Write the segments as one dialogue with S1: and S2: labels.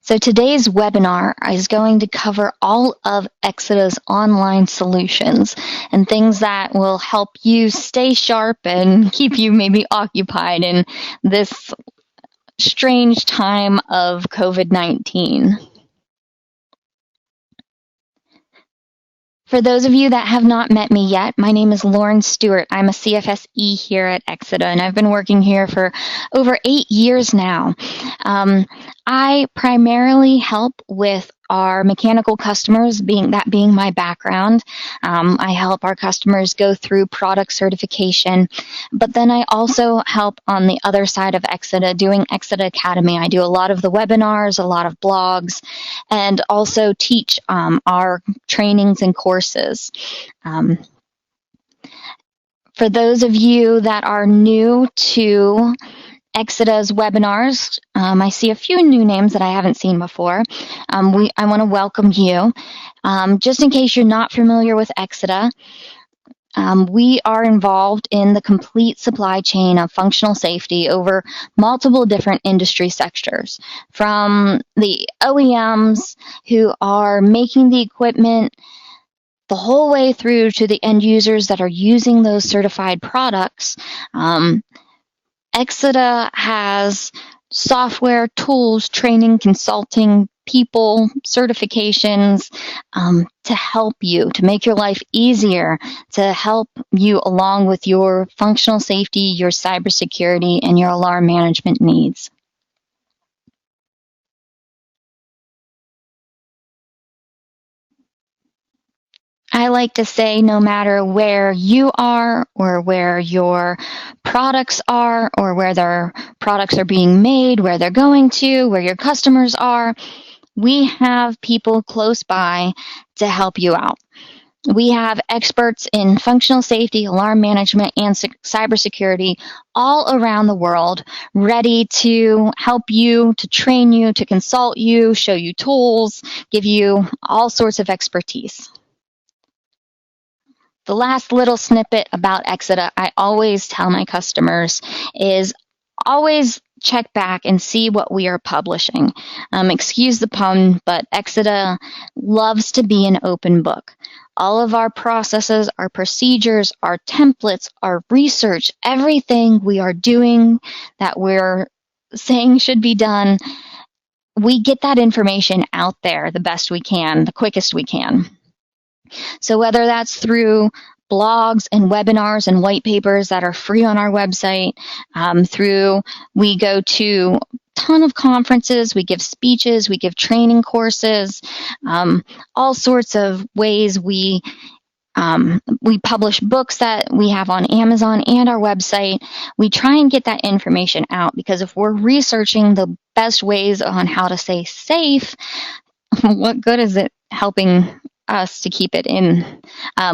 S1: So today's webinar is going to cover all of Exida's online solutions and things that will help you stay sharp and keep you maybe occupied in this strange time of COVID-19. For those of you that have not met me yet, my name is Lauren Stewart. I'm a CFSE here at Exida, and I've been working here for over 8 years now. I primarily help with our mechanical customers, being my background. I help our customers go through product certification, but then I also help on the other side of Exida, doing Exida Academy. I do a lot of the webinars, a lot of blogs, and also teach our trainings and courses. For those of you that are new to Exida's webinars, I see a few new names that I haven't seen before. I want to welcome you. Just in case you're not familiar with Exida, we are involved in the complete supply chain of functional safety over multiple different industry sectors, from the OEMs who are making the equipment the whole way through to the end users that are using those certified products. Exida has software, tools, training, consulting, people, certifications to help you, to make your life easier, to help you along with your functional safety, your cybersecurity, and your alarm management needs. I like to say no matter where you are or where your products are or where their products are being made, where they're going to, where your customers are, we have people close by to help you out. We have experts in functional safety, alarm management, and cybersecurity all around the world, ready to help you, to train you, to consult you, show you tools, give you all sorts of expertise. The last little snippet about Exida I always tell my customers is always check back and see what we are publishing. Excuse the pun, but Exida loves to be an open book. All of our processes, our procedures, our templates, our research, everything we are doing that we're saying should be done, we get that information out there the best we can, the quickest we can. So whether that's through blogs and webinars and white papers that are free on our website, we go to a ton of conferences, we give speeches, we give training courses, all sorts of ways we publish books that we have on Amazon and our website. We try and get that information out, because if we're researching the best ways on how to stay safe, what good is it helping us to keep it in?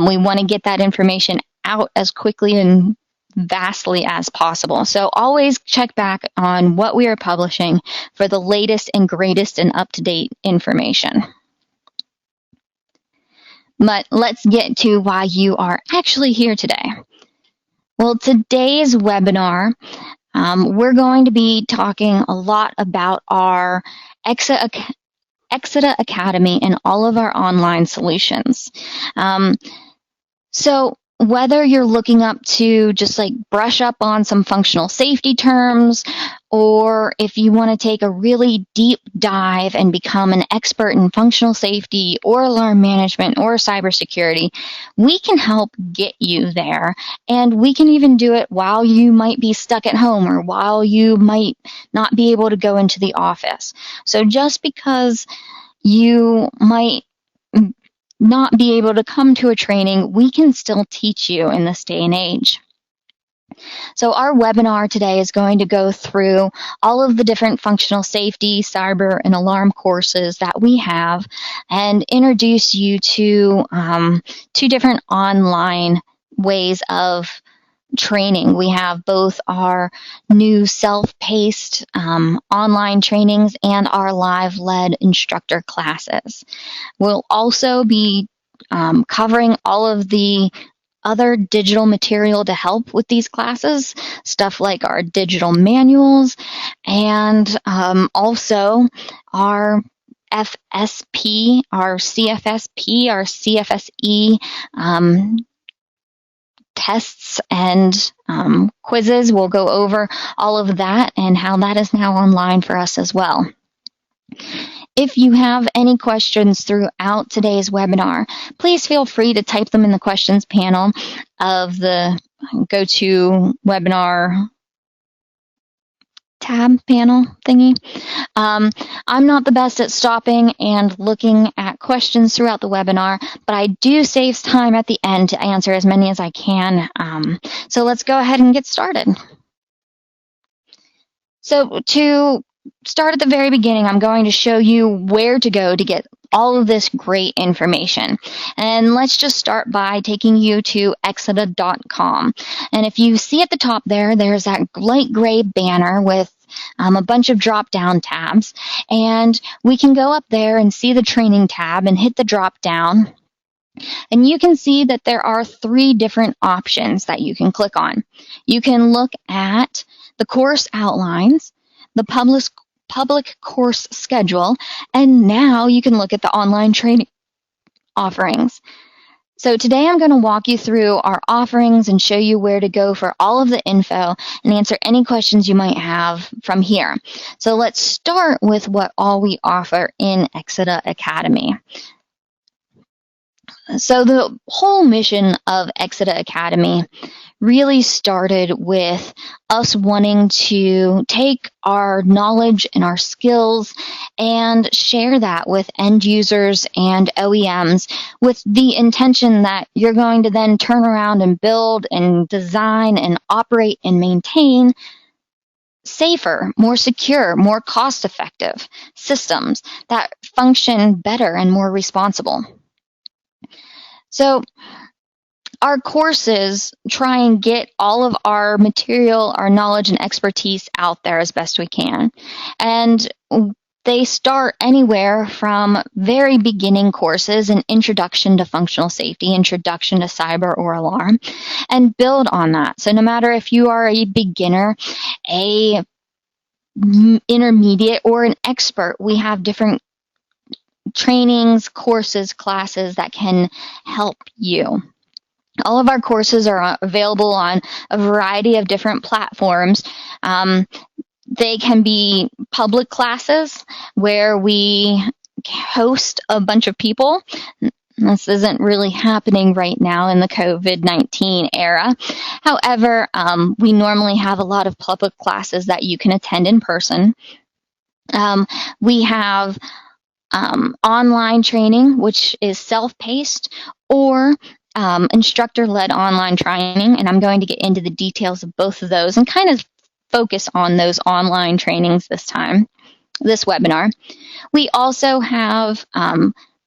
S1: We want to get that information out as quickly and vastly as possible. So always check back on what we are publishing for the latest and greatest and up-to-date information. But let's get to why you are actually here today. Well, today's webinar, we're going to be talking a lot about our Exida Academy and all of our online solutions. So whether you're looking up to just like brush up on some functional safety terms, or if you want to take a really deep dive and become an expert in functional safety or alarm management or cybersecurity, we can help get you there. And we can even do it while you might be stuck at home or while you might not be able to go into the office. So just because you might not be able to come to a training, we can still teach you in this day and age. So our webinar today is going to go through all of the different functional safety, cyber, and alarm courses that we have, and introduce you to 2 different online ways of training. We have both our new self-paced online trainings and our live-led instructor classes. We'll also be covering all of the other digital material to help with these classes, stuff like our digital manuals and also our FSP, our CFSP, our CFSE tests and quizzes. We'll go over all of that and how that is now online for us as well. If you have any questions throughout today's webinar, please feel free to type them in the questions panel of the GoToWebinar tab panel thingy. I'm not the best at stopping and looking at questions throughout the webinar, but I do save time at the end to answer as many as I can. So let's go ahead and get started. So to start at the very beginning, I'm going to show you where to go to get all of this great information. And let's just start by taking you to exida.com. And if you see at the top there, there's that light gray banner with a bunch of drop-down tabs. And we can go up there and see the training tab and hit the drop-down. And you can see that there are 3 different options that you can click on. You can look at the course outlines, the public course schedule, and now you can look at the online training offerings. So today I'm going to walk you through our offerings and show you where to go for all of the info and answer any questions you might have from here. So let's start with what all we offer in Exida Academy. So the whole mission of Exida Academy really started with us wanting to take our knowledge and our skills and share that with end users and OEMs with the intention that you're going to then turn around and build and design and operate and maintain safer, more secure, more cost-effective systems that function better and more responsible. So our courses try and get all of our material, our knowledge, and expertise out there as best we can. And they start anywhere from very beginning courses, an introduction to functional safety, introduction to cyber or alarm, and build on that. So no matter if you are a beginner, a intermediate, or an expert, we have different trainings, courses, classes that can help you. All of our courses are available on a variety of different platforms. They can be public classes where we host a bunch of people. This isn't really happening right now in the COVID-19 era. However, we normally have a lot of public classes that you can attend in person. We have online training, which is self-paced, or instructor-led online training, and I'm going to get into the details of both of those and kind of focus on those online trainings this webinar. We also have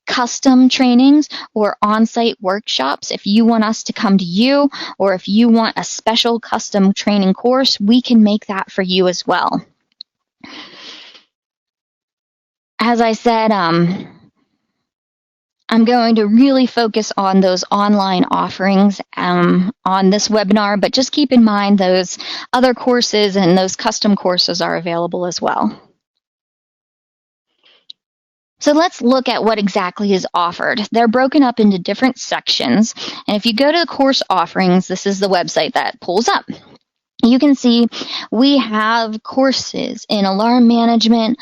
S1: custom trainings or on-site workshops. If you want us to come to you, or if you want a special custom training course, we can make that for you as well. As I said, I'm going to really focus on those online offerings on this webinar, but just keep in mind those other courses and those custom courses are available as well. So let's look at what exactly is offered. They're broken up into different sections, and if you go to the course offerings, this is the website that pulls up. You can see we have courses in alarm management,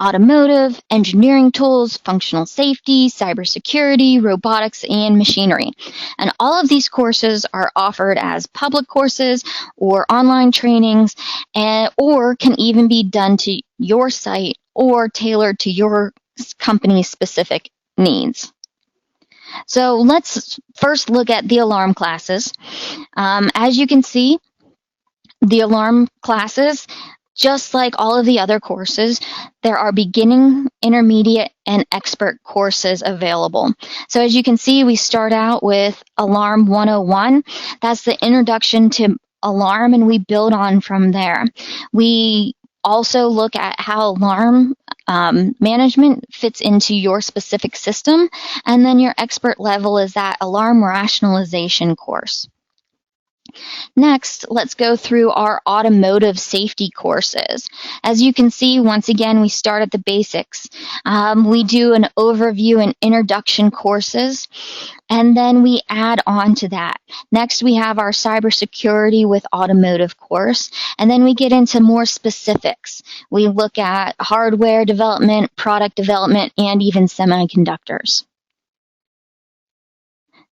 S1: automotive, engineering tools, functional safety, cybersecurity, robotics, and machinery. And all of these courses are offered as public courses or online trainings, or can even be done to your site or tailored to your company's specific needs. So let's first look at the alarm classes. As you can see, the alarm classes, just like all of the other courses, there are beginning, intermediate, and expert courses available. So as you can see, we start out with Alarm 101. That's the introduction to alarm, and we build on from there. We also look at how alarm management fits into your specific system. And then your expert level is that alarm rationalization course. Next, let's go through our automotive safety courses. As you can see, once again, we start at the basics. We do an overview and introduction courses, and then we add on to that. Next, we have our cybersecurity with automotive course, and then we get into more specifics. We look at hardware development, product development, and even semiconductors.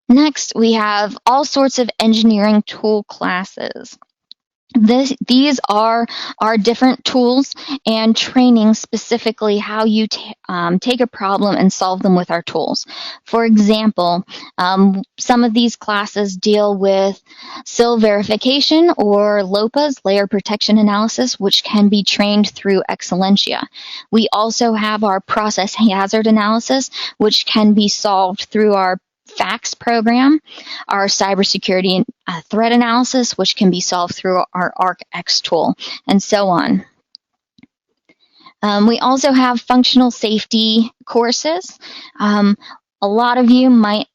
S1: Next, we have all sorts of engineering tool classes. These are our different tools and training specifically how you take a problem and solve them with our tools. For example, some of these classes deal with SIL verification or LOPA's, layer protection analysis, which can be trained through Excellentia. We also have our process hazard analysis, which can be solved through our FACS program, our cybersecurity threat analysis, which can be solved through our ArcX tool, and so on. We also have functional safety courses. A lot of you might,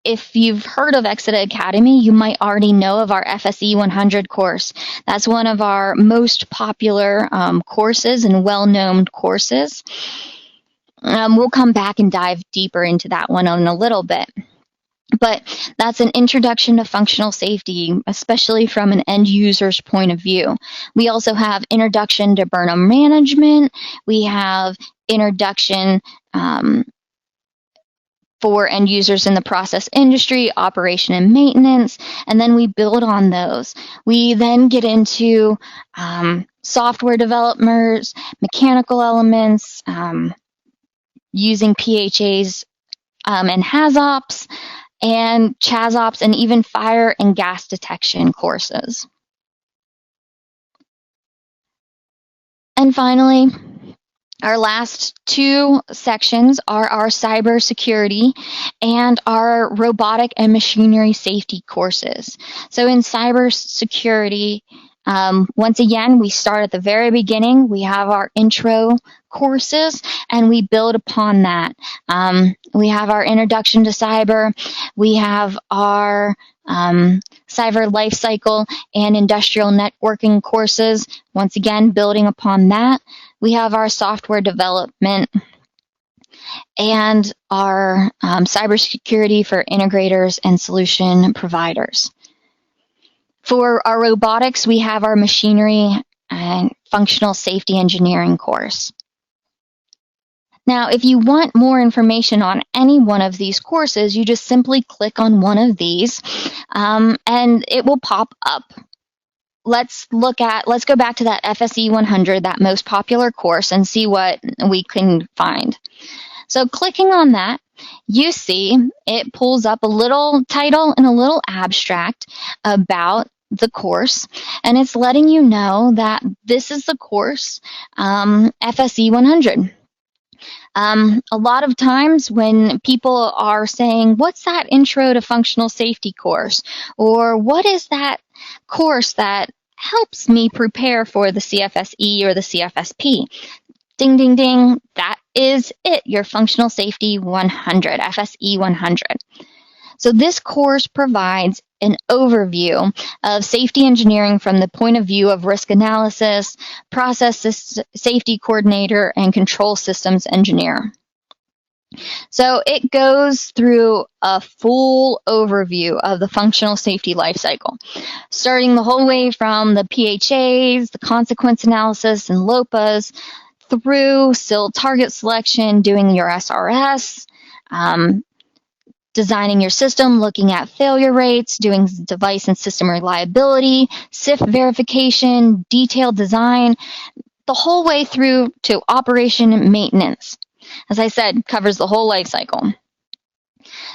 S1: if you've heard of exida Academy, you might already know of our FSE 100 course. That's one of our most popular courses and well-known courses. We'll come back and dive deeper into that one in a little bit. But that's an introduction to functional safety, especially from an end user's point of view. We also have introduction to burn-in management. We have introduction for end users in the process industry, operation and maintenance, and then we build on those. We then get into software developers, mechanical elements, using PHAs and HAZOPs, and CHAZOPs, and even fire and gas detection courses. And finally, our last two sections are our cybersecurity and our robotic and machinery safety courses. So in cybersecurity, once again, we start at the very beginning. We have our intro courses, and we build upon that. We have our introduction to cyber. We have our cyber life cycle and industrial networking courses. Once again, building upon that. We have our software development and our cybersecurity for integrators and solution providers. For our robotics, we have our machinery and functional safety engineering course. Now, if you want more information on any one of these courses, you just simply click on one of these and it will pop up. Let's go back to that FSE 100, that most popular course, and see what we can find. So clicking on that, you see it pulls up a little title and a little abstract about the course, and it's letting you know that this is the course, FSE 100. A lot of times when people are saying, what's that intro to functional safety course? Or what is that course that helps me prepare for the CFSE or the CFSP? Ding, ding, ding. That is it, your functional safety 100, FSE 100. So this course provides an overview of safety engineering from the point of view of risk analysis, process safety coordinator, and control systems engineer. So it goes through a full overview of the functional safety lifecycle, starting the whole way from the PHAs, the consequence analysis, and LOPAs, through SIL target selection, doing your SRS, designing your system, looking at failure rates, doing device and system reliability, CIF verification, detailed design, the whole way through to operation and maintenance. As I said, covers the whole life cycle.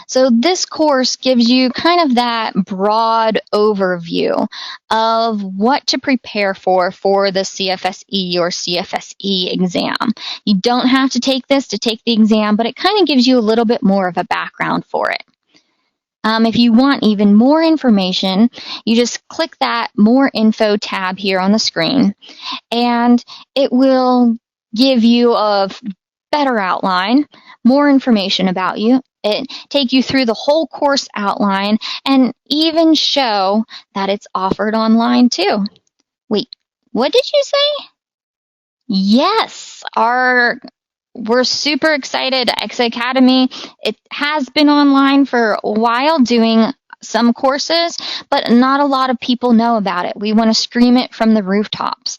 S1: So this course gives you kind of that broad overview of what to prepare for the CFSE or CFSE exam. You don't have to take this to take the exam, but it kind of gives you a little bit more of a background for it. If you want even more information, you just click that More Info tab here on the screen, and it will give you a better outline, more information about you, it take you through the whole course outline, and even show that it's offered online too. Wait, what did you say? Yes, we're super excited. Exida Academy, it has been online for a while doing some courses, but not a lot of people know about it. We want to scream it from the rooftops.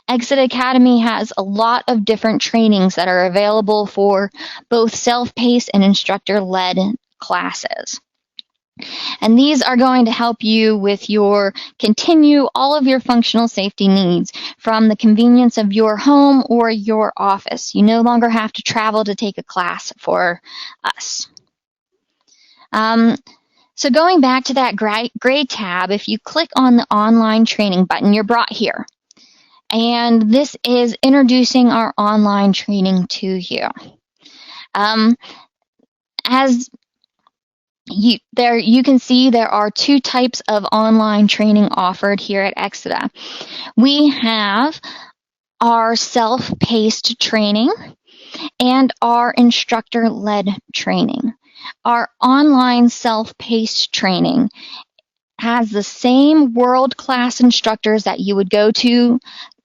S1: Exida Academy has a lot of different trainings that are available for both self-paced and instructor-led classes. And these are going to help you with continue all of your functional safety needs from the convenience of your home or your office. You no longer have to travel to take a class for us. So going back to that gray tab, if you click on the online training button, you're brought here. And this is introducing our online training to you. As you can see, there are two types of online training offered here at Exida. We have our self-paced training and our instructor-led training. Our online self-paced training has the same world-class instructors that you would go to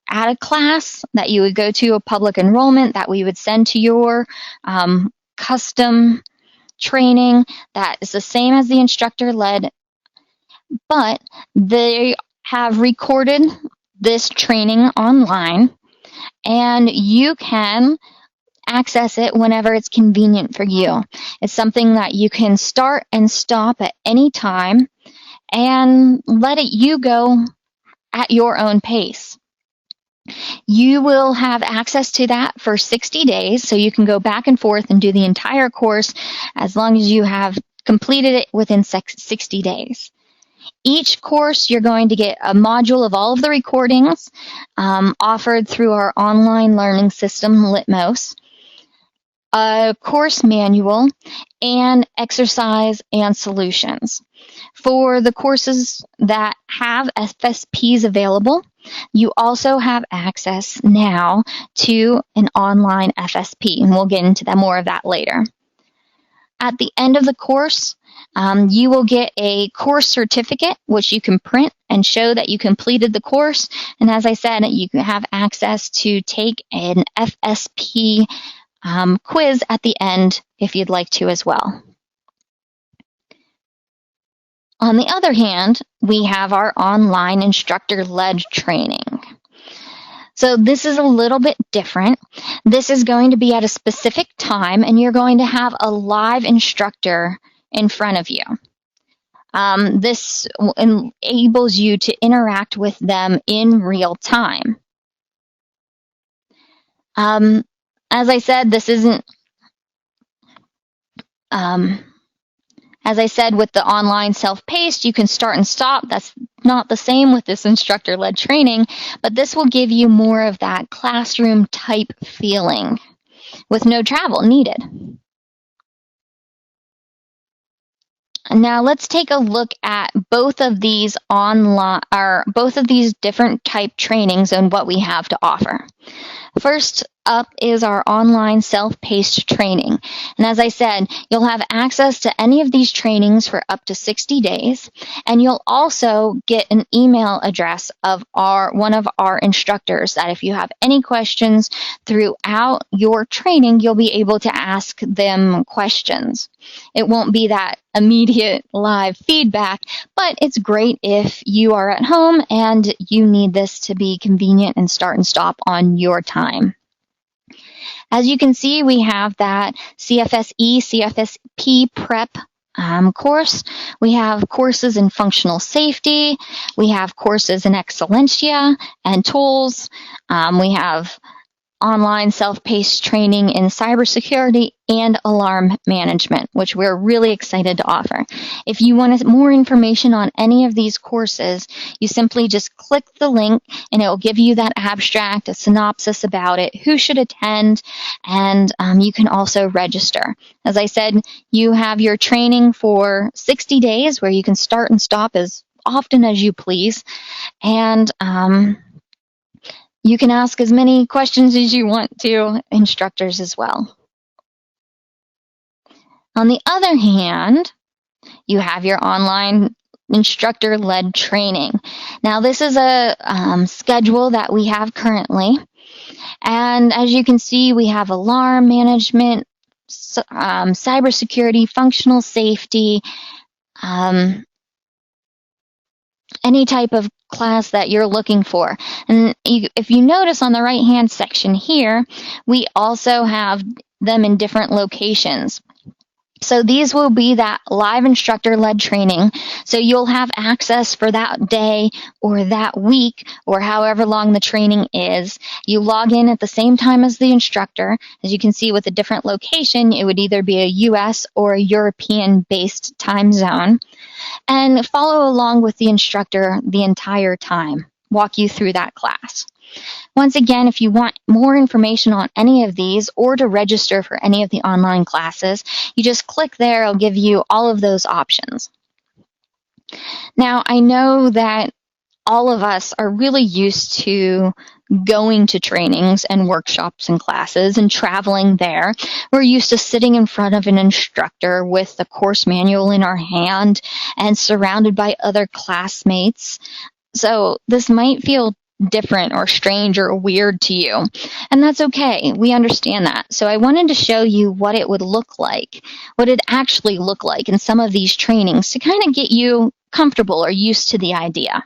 S1: at a class, that you would go to a public enrollment, that we would send to your custom training. That is the same as the instructor-led, but they have recorded this training online, and you can access it whenever it's convenient for you. It's something that you can start and stop at any time and let you go at your own pace. You will have access to that for 60 days, so you can go back and forth and do the entire course as long as you have completed it within 60 days. Each course, you're going to get a module of all of the recordings offered through our online learning system, Litmos, a course manual, and exercise and solutions. For the courses that have FSPs available, you also have access now to an online FSP, and we'll get into more of that later. At the end of the course, you will get a course certificate, which you can print and show that you completed the course. And as I said, you can have access to take an FSP quiz at the end if you'd like to as well. On the other hand, we have our online instructor-led training. So this is a little bit different. This is going to be at a specific time, and you're going to have a live instructor in front of you. This enables you to interact with them in real time. As I said, this isn't... As I said, with the online self-paced, you can start and stop. That's not the same with this instructor-led training, but this will give you more of that classroom type feeling with no travel needed. Now let's take a look at both of these different type trainings and what we have to offer. First up is our online self-paced training. And as I said, you'll have access to any of these trainings for up to 60 days. And you'll also get an email address of one of our instructors that if you have any questions throughout your training, you'll be able to ask them questions. It won't be that immediate live feedback, but it's great if you are at home and you need this to be convenient and start and stop on your time. As you can see, we have that CFSE, CFSP prep course. We have courses in functional safety. We have courses in Excellencia and tools. We have online self-paced training in cybersecurity and alarm management, which we're really excited to offer. If you want more information on any of these courses, you simply just click the link and it will give you that abstract, a synopsis about it, who should attend, and you can also register. As I said, you have your training for 60 days where you can start and stop as often as you please, and You can ask as many questions as you want to instructors as well. On the other hand, you have your online instructor-led training. Now, this is a schedule that we have currently. And as you can see, we have alarm management, cybersecurity, functional safety, any type of class that you're looking for. And if you notice on the right-hand section here, we also have them in different locations. So these will be that live instructor-led training. So you'll have access for that day or that week or however long the training is. You log in at the same time as the instructor. As you can see with a different location, it would either be a US or a European-based time zone. And follow along with the instructor the entire time. Walk you through that class. Once again, if you want more information on any of these or to register for any of the online classes, you just click there. It'll give you all of those options. Now, I know that all of us are really used to going to trainings and workshops and classes and traveling there. We're used to sitting in front of an instructor with the course manual in our hand and surrounded by other classmates. So this might feel different or strange or weird to you, and that's okay. We understand that. So I wanted to show you what it would look like, what it actually look like in some of these trainings to kind of get you comfortable or used to the idea.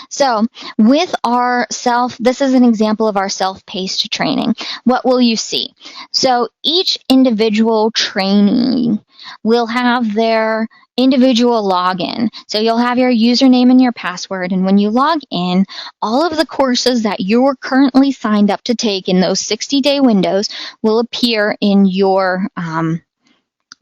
S1: So with our this is an example of our self-paced training. What will you see? So each individual trainee will have their individual login. So you'll have your username and your password, and when you log in, all of the courses that you're currently signed up to take in those 60-day windows will appear in your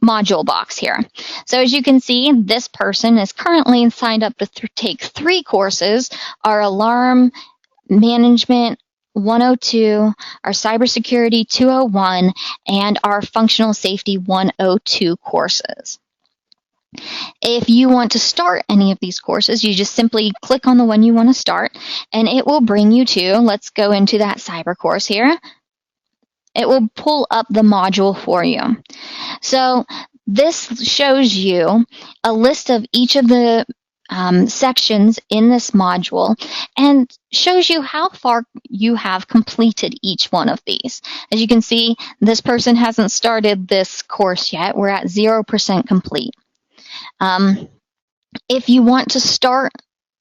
S1: module box here. So as you can see, this person is currently signed up to take 3 courses: our Alarm Management 102, our Cybersecurity 201, and our Functional Safety 102 courses. If you want to start any of these courses, you just simply click on the one you want to start, and it will bring you to, let's go into that cyber course here. It will pull up the module for you. So this shows you a list of each of the sections in this module and shows you how far you have completed each one of these. As you can see, this person hasn't started this course yet. We're at 0% complete. If you want to start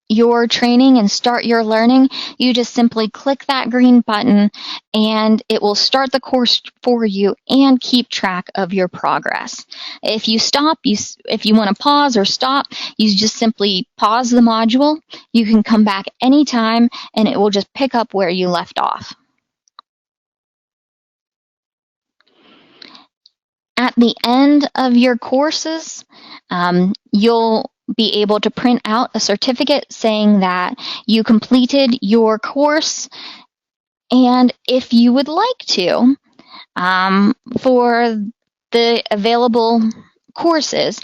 S1: your training and start your learning, you just simply click that green button and it will start the course for you and keep track of your progress. If you stop, if you want to pause or stop, you just simply pause the module. You can come back anytime and it will just pick up where you left off. At the end of your courses, you'll be able to print out a certificate saying that you completed your course. And if you would like to, for the available courses,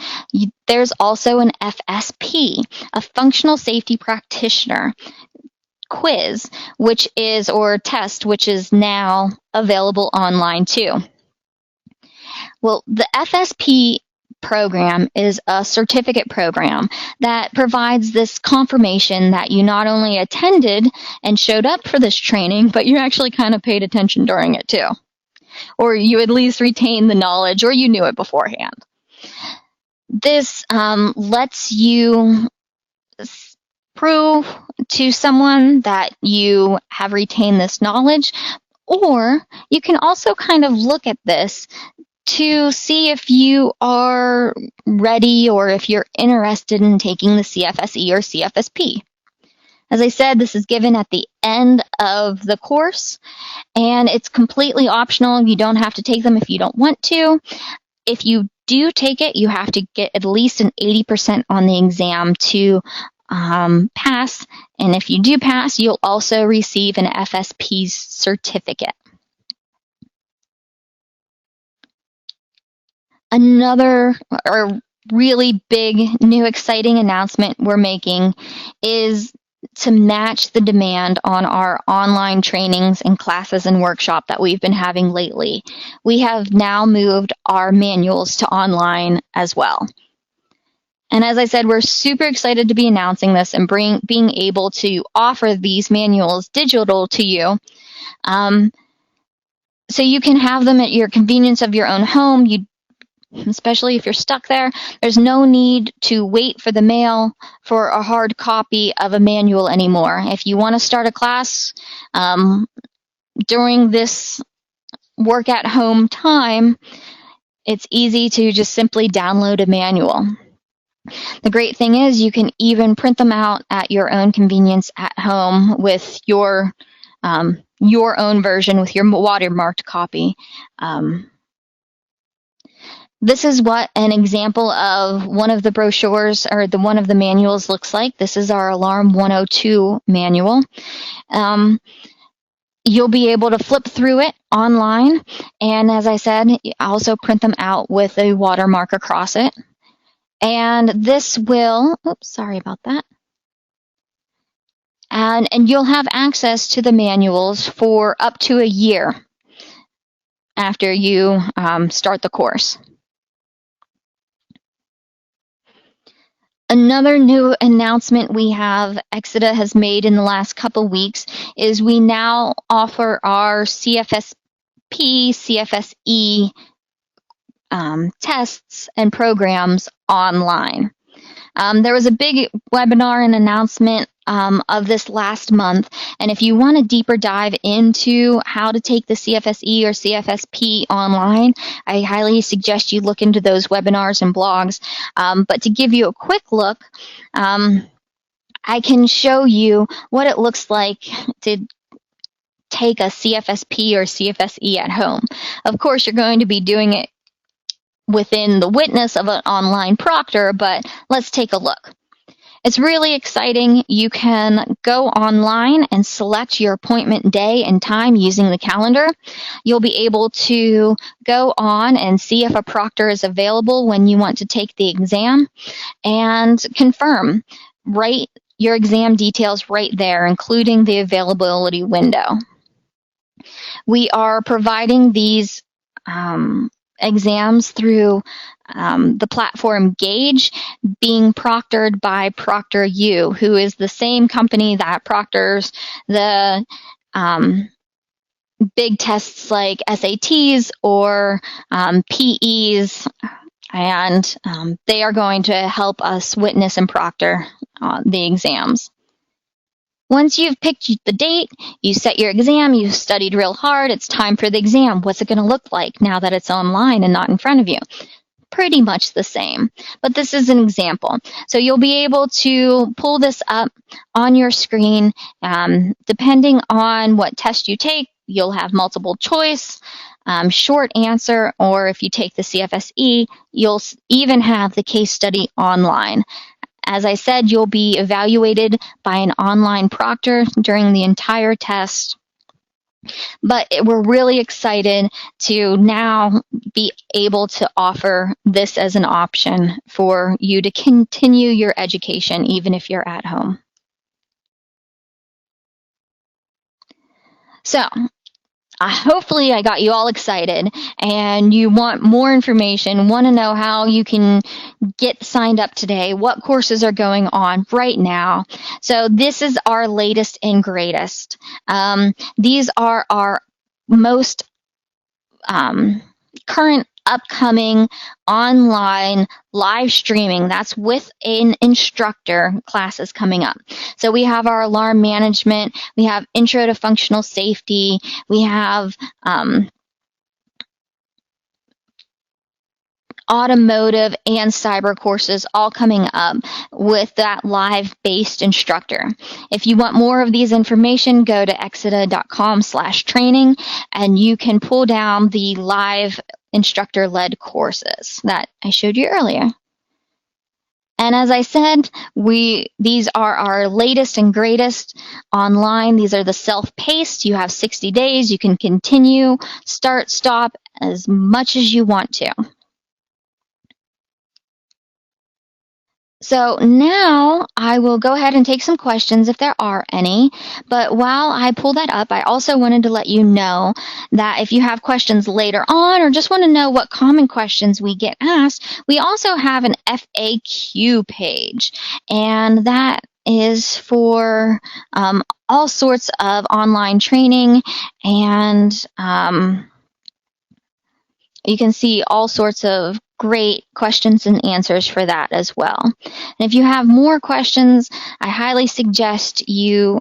S1: there's also an FSP, a Functional Safety Practitioner quiz, which is, or test, which is now available online too. Well, the FSP program is a certificate program that provides this confirmation that you not only attended and showed up for this training, but you actually kind of paid attention during it too. Or you at least retained the knowledge, or you knew it beforehand. This lets you prove to someone that you have retained this knowledge, or you can also kind of look at this to see if you are ready or if you're interested in taking the CFSE or CFSP. As I said, this is given at the end of the course, and it's completely optional. You don't have to take them if you don't want to. If you do take it, you have to get at least an 80% on the exam to pass, and if you do pass, you'll also receive an FSP certificate. Another really big, new, exciting announcement we're making is to match the demand on our online trainings and classes and workshop that we've been having lately. We have now moved our manuals to online as well. And as I said, we're super excited to be announcing this and being able to offer these manuals digital to you. So you can have them at your convenience of your own home. Especially if you're stuck there, there's no need to wait for the mail for a hard copy of a manual anymore. If you want to start a class during this work at home time, it's easy to just simply download a manual. The great thing is you can even print them out at your own convenience at home with your own version with your watermarked copy. This is what an example of one of the brochures or one of the manuals looks like. This is our Alarm 102 manual. You'll be able to flip through it online, and as I said, also print them out with a watermark across it. And this will, oops, sorry about that. And you'll have access to the manuals for up to a year after you start the course. Another new announcement we have, exida has made in the last couple weeks, is we now offer our CFSP, CFSE tests and programs online. There was a big webinar and announcement of this last month, and if you want a deeper dive into how to take the CFSE or CFSP online, I highly suggest you look into those webinars and blogs. But to give you a quick look, I can show you what it looks like to take a CFSP or CFSE at home. Of course, you're going to be doing it within the witness of an online proctor, but let's take a look. It's really exciting. You can go online and select your appointment day and time using the calendar. You'll be able to go on and see if a proctor is available when you want to take the exam and confirm. Write your exam details right there, including the availability window. We are providing these exams through the platform Gauge, being proctored by ProctorU, who is the same company that proctors the big tests like SATs or PEs, and they are going to help us witness and proctor the exams. Once you've picked the date, you set your exam, you've studied real hard, it's time for the exam. What's it going to look like now that it's online and not in front of you? Pretty much the same, but this is an example. So you'll be able to pull this up on your screen. Depending on what test you take, you'll have multiple choice, short answer, or if you take the CFSE, you'll even have the case study online. As I said, you'll be evaluated by an online proctor during the entire test. But we're really excited to now be able to offer this as an option for you to continue your education, even if you're at home. So, hopefully I got you all excited and you want more information, want to know how you can get signed up today, what courses are going on right now. So this is our latest and greatest. These are our most current upcoming online live streaming. That's with an instructor classes coming up. So we have our alarm management, we have intro to functional safety, we have automotive and cyber courses all coming up with that live-based instructor. If you want more of these information, go to exida.com/training and you can pull down the live instructor-led courses that I showed you earlier. And as I said, these are our latest and greatest online. These are the self-paced. You have 60 days. You can continue, start, stop as much as you want to. So now I will go ahead and take some questions if there are any. But while I pull that up, I also wanted to let you know that if you have questions later on or just want to know what common questions we get asked, we also have an FAQ page. And that is for all sorts of online training, and you can see all sorts of great questions and answers for that as well. And if you have more questions, I highly suggest you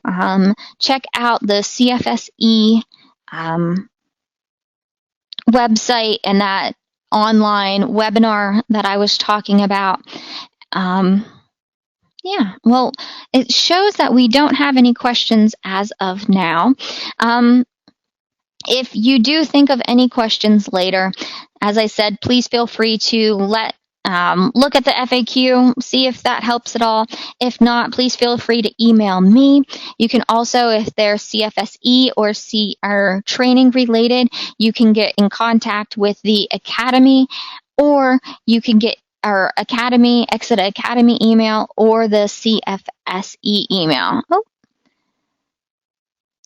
S1: check out the CFSE website and that online webinar that I was talking about. Yeah, well, it shows that we don't have any questions as of now. If you do think of any questions later, as I said, please feel free to look at the FAQ, see if that helps at all. If not, please feel free to email me. You can also, if they're CFSE or training related, you can get in contact with the Academy, or you can get our Academy, exida Academy email, or the CFSE email. Oh,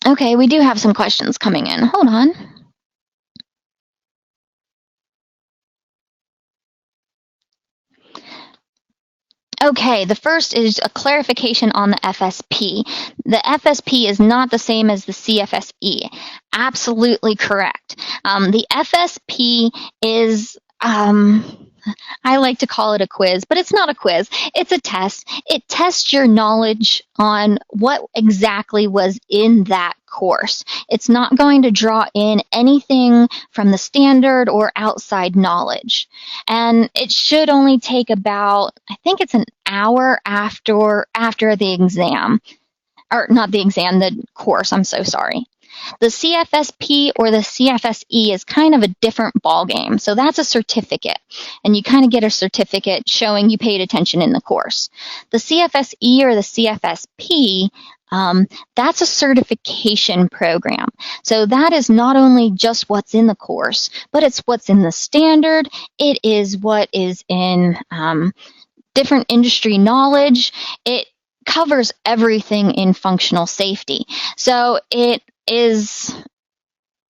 S1: okay, we do have some questions coming in. Hold on. Okay, the first is a clarification on the FSP. The FSP is not the same as the CFSE. Absolutely correct. The FSP is, I like to call it a quiz, but it's not a quiz. It's a test. It tests your knowledge on what exactly was in that course. It's not going to draw in anything from the standard or outside knowledge. And it should only take about, I think it's an hour after the exam. Or not the exam, the course, I'm so sorry. The CFSP or the CFSE is kind of a different ballgame. So that's a certificate, and you kind of get a certificate showing you paid attention in the course. The CFSE or the CFSP, that's a certification program. So that is not only just what's in the course, but it's what's in the standard. It is what is in different industry knowledge. It covers everything in functional safety. So it is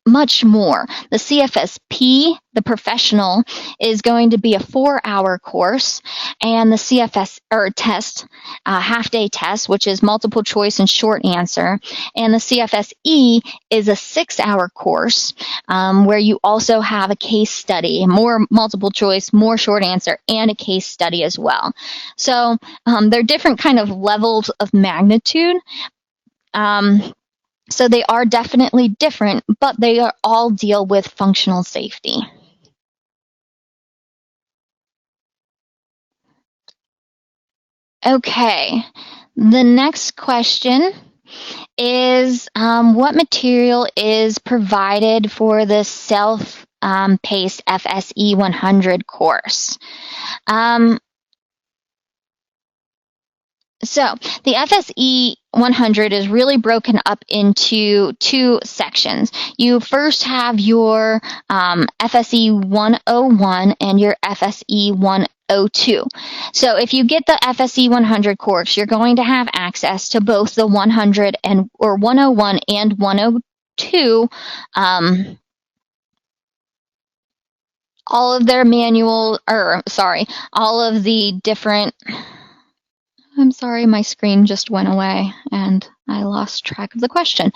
S1: much more. The CFSP, the professional, is going to be a 4-hour course, and the CFS or test, half-day test, which is multiple choice and short answer, and the CFSE is a 6-hour course where you also have a case study, more multiple choice, more short answer, and a case study as well. So they're different kind of levels of magnitude. So they are definitely different, but they are all deal with functional safety. Okay, the next question is what material is provided for the self-paced FSE 100 course? So the FSE 100 is really broken up into two sections. You first have your FSE 101 and your FSE 102. So if you get the FSE 100 course, you're going to have access to both the 100 and or 101 and 102. All of their all of the different. I'm sorry, my screen just went away and I lost track of the question.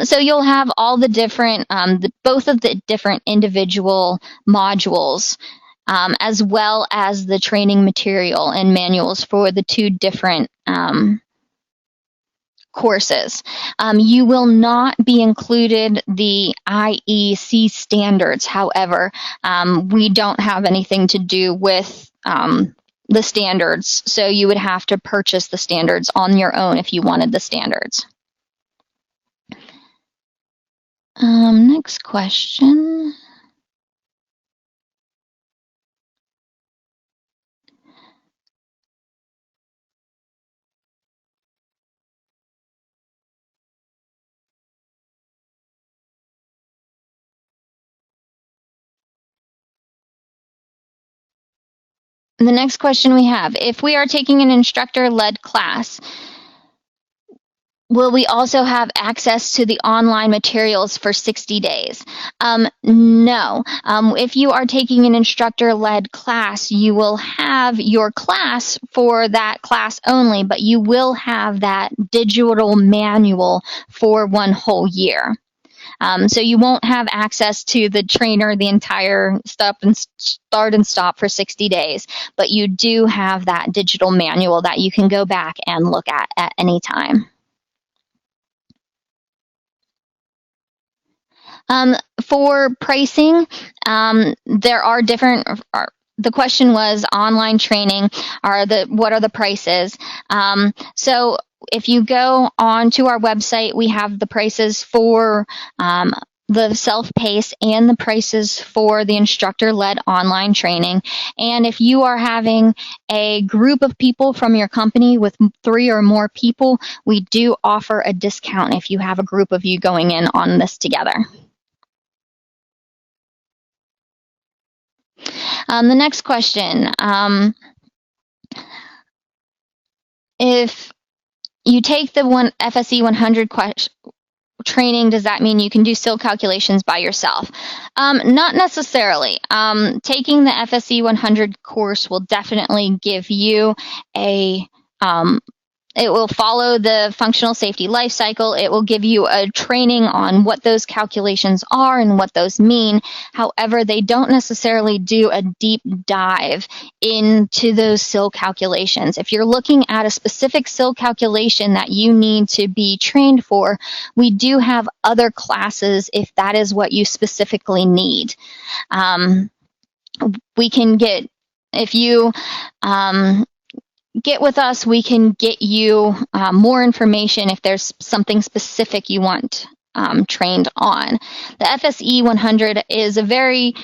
S1: So you'll have all the different, both of the different individual modules, as well as the training material and manuals for the two different courses. You will not be included the IEC standards. However, we don't have anything to do with the standards, so you would have to purchase the standards on your own if you wanted the standards. Next question. The next question we have, if we are taking an instructor-led class, will we also have access to the online materials for 60 days? No. If you are taking an instructor-led class, you will have your class for that class only, but you will have that digital manual for one whole year. So you won't have access to the trainer, the entire start and stop for 60 days, but you do have that digital manual that you can go back and look at any time. For pricing, there are different. The question was online training. What are the prices? So if you go on to our website, we have the prices for the self-paced and the prices for the instructor-led online training. And if you are having a group of people from your company with 3 or more people, we do offer a discount if you have a group of you going in on this together. The next question, if you take the FSE 100 training, does that mean you can do SIL calculations by yourself? Not necessarily. Taking the FSE 100 course will definitely give you it will follow the functional safety life cycle. It will give you a training on what those calculations are and what those mean. However, they don't necessarily do a deep dive into those SIL calculations. If you're looking at a specific SIL calculation that you need to be trained for, we do have other classes if that is what you specifically need. We can get, if you get with us, we can get you more information if there's something specific you want trained on. The FSE 100 is a very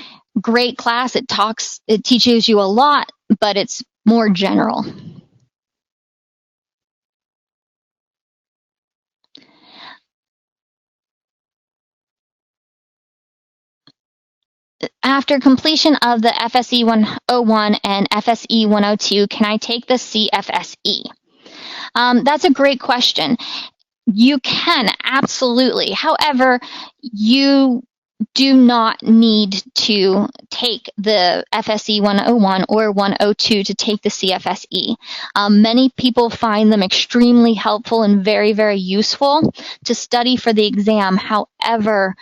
S1: great class. It teaches you a lot, but it's more general. After completion of the FSE 101 and FSE 102, can I take the CFSE? That's a great question. You can, absolutely. However, you do not need to take the FSE 101 or 102 to take the CFSE. Many people find them extremely helpful and very, very useful to study for the exam. However,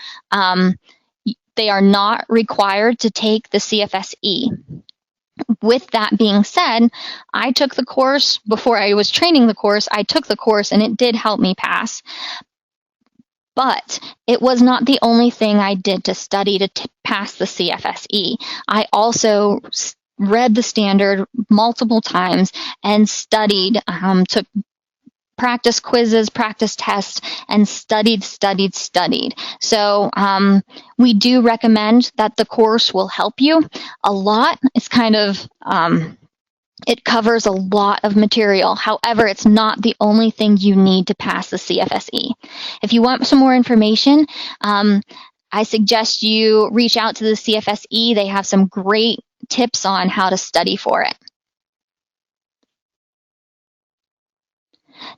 S1: they are not required to take the CFSE. With that being said, I took the course before I was training the course. I took the course and it did help me pass. But it was not the only thing I did to study to pass the CFSE. I also read the standard multiple times and studied, took practice quizzes, practice tests, and studied. So we do recommend that the course will help you a lot. It's kind of, it covers a lot of material. However, it's not the only thing you need to pass the CFSE. If you want some more information, I suggest you reach out to the CFSE. They have some great tips on how to study for it.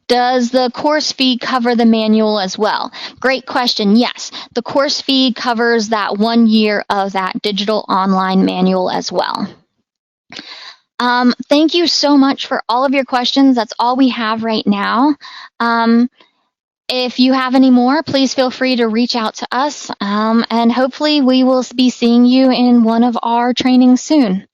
S1: Does the course fee cover the manual as well? Great question. Yes, the course fee covers that 1 year of that digital online manual as well. Thank you so much for all of your questions. That's all we have right now. If you have any more, please feel free to reach out to us, and hopefully we will be seeing you in one of our trainings soon.